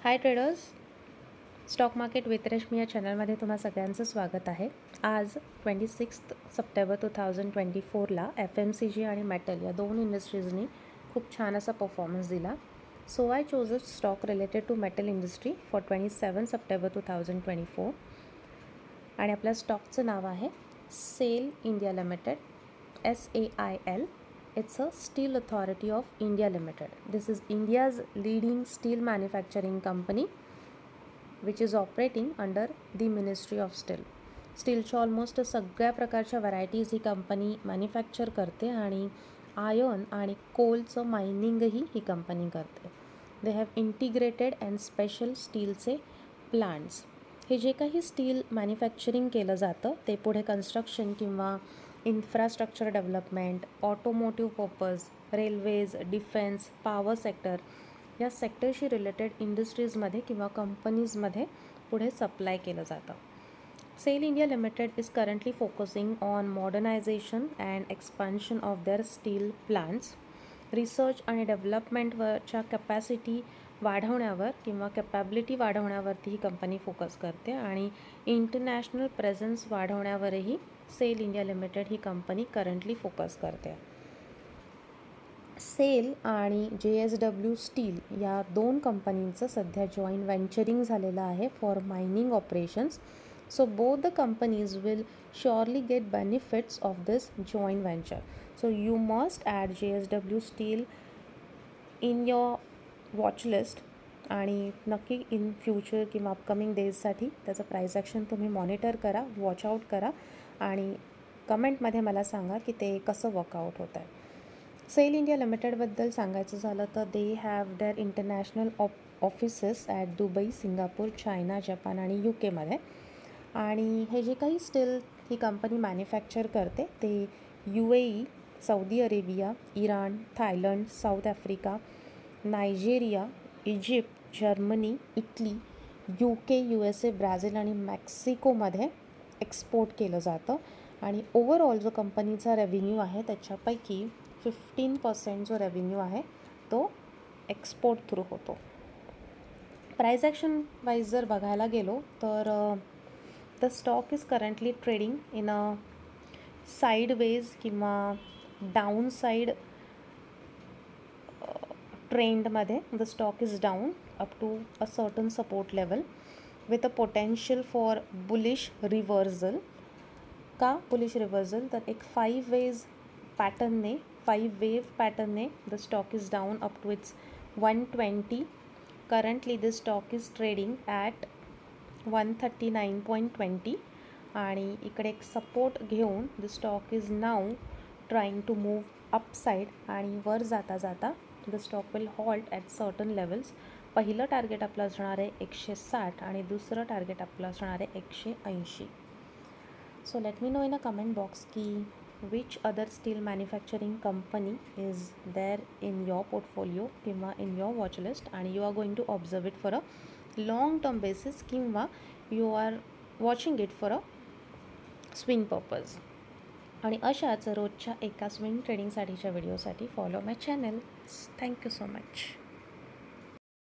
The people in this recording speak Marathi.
High traders, stock market with Rashmi या चॅनलमध्ये तुम्हा सगळ्यांचं स्वागत आहे. आज 26 सप्टेंबर 2024ला FMCG आणि मेटल या दोन इंडस्ट्रीजनी खूप छान असा परफॉर्मन्स दिला. So I chose a stock related to metal industry for 27 September 2024 आणि आपल्या स्टॉकचं नाव आहे SAIL India Limited, SAIL. It's a Steel Authority of India Limited. This is India's leading steel manufacturing company which is operating under the Ministry of Steel. स्टीलच्या ऑलमोस्ट सगळ्या प्रकारच्या व्हरायटीज ही कंपनी मॅन्युफॅक्चर करते आणि आयर्न आणि कोलचं मायनिंगही ही कंपनी करते. They have integrated and special स्टीलचे प्लांट्स. हे जे काही स्टील मॅन्युफॅक्चरिंग केलं जातं ते पुढे कन्स्ट्रक्शन किंवा infrastructure development, automotive purpose, railways, defence, power sector या सेक्टरशी रिलेटेड इंडस्ट्रीजमध्ये किंवा कंपनीजमध्ये पुढे सप्लाय केलं जातं. SAIL India limited is currently focusing on modernisation and expansion of their steel plants. Research आणि डेव्हलपमेंटवरच्या कॅपॅसिटी वाढवण्यावर किंवा कॅपॅबिलिटी वाढवण्यावरती ही कंपनी फोकस करते आणि इंटरनॅशनल प्रेझन्स वाढवण्यावरही सेल इंडिया लिमिटेड ही कंपनी करंटली फोकस करते. सेल आणि JSW स्टील या दोन कंपनींचं सध्या जॉईंट व्हेंचरिंग झालेलं आहे for mining operations. So both the companies will surely get benefits of this joint venture. So you must add JSW steel in your watch list आणि नक्की इन फ्युचर किंवा अपकमिंग डेजसाठी त्याचं प्राईस ॲक्शन तुम्ही मॉनिटर करा, वॉच आउट करा आणि कमेंटमध्ये मला सांगा की ते कसं वर्कआउट होत आहे. सेल इंडिया लिमिटेडबद्दल सांगायचं झालं तर they have there international offices at Dubai, Singapore, China, Japan आणि UKमध्ये. आणि हे जे काही स्टील ही कंपनी मॅन्युफॅक्चर करते ते UAE, Saudi Arabia, Iran, Thailand, south Africa, Nigeria, Egypt, Germany, Italy, UK, USA, Brazil आणि मेक्सिकोमध्ये एक्सपोर्ट केलं जातं. आणि ओव्हरऑल जो कंपनीचा रेव्हेन्यू आहे त्याच्यापैकी 15% जो रेव्हेन्यू आहे तो एक्सपोर्ट थ्रू होतो. प्राईस ॲक्शन वाईज जर बघायला गेलो तर the stock is currently trading in a sideways किंवा डाऊन साईड ट्रेंडमध्ये. The stock is down up to a certain support level with a potential for bullish reversal. का बुलिश रिव्हर्सल? तर एक 5 वेज पॅटर्नने, 5 वेव पॅटर्नने the stock is down up to its 120. Currently this stock is trading at 139.20 आणि इकडे एक सपोर्ट घेऊन the stock is now trying to move upside आणि वर जाता जाता the stock will halt at certain levels. पहिलं टार्गेट आपलं असणार आहे 160 आणि दुसरं टार्गेट आपलं असणार आहे 180. So let me know in a comment box ki which other steel manufacturing company is there in your portfolio किंवा in your watch list and you are going to observe it for a long term basis किंवा you are watching it for a swing purpose. आणि अशाच रोजच्या एका स्विंग ट्रेडिंगसाठीच्या व्हिडिओसाठी फॉलो माय चॅनल. Thank you so much.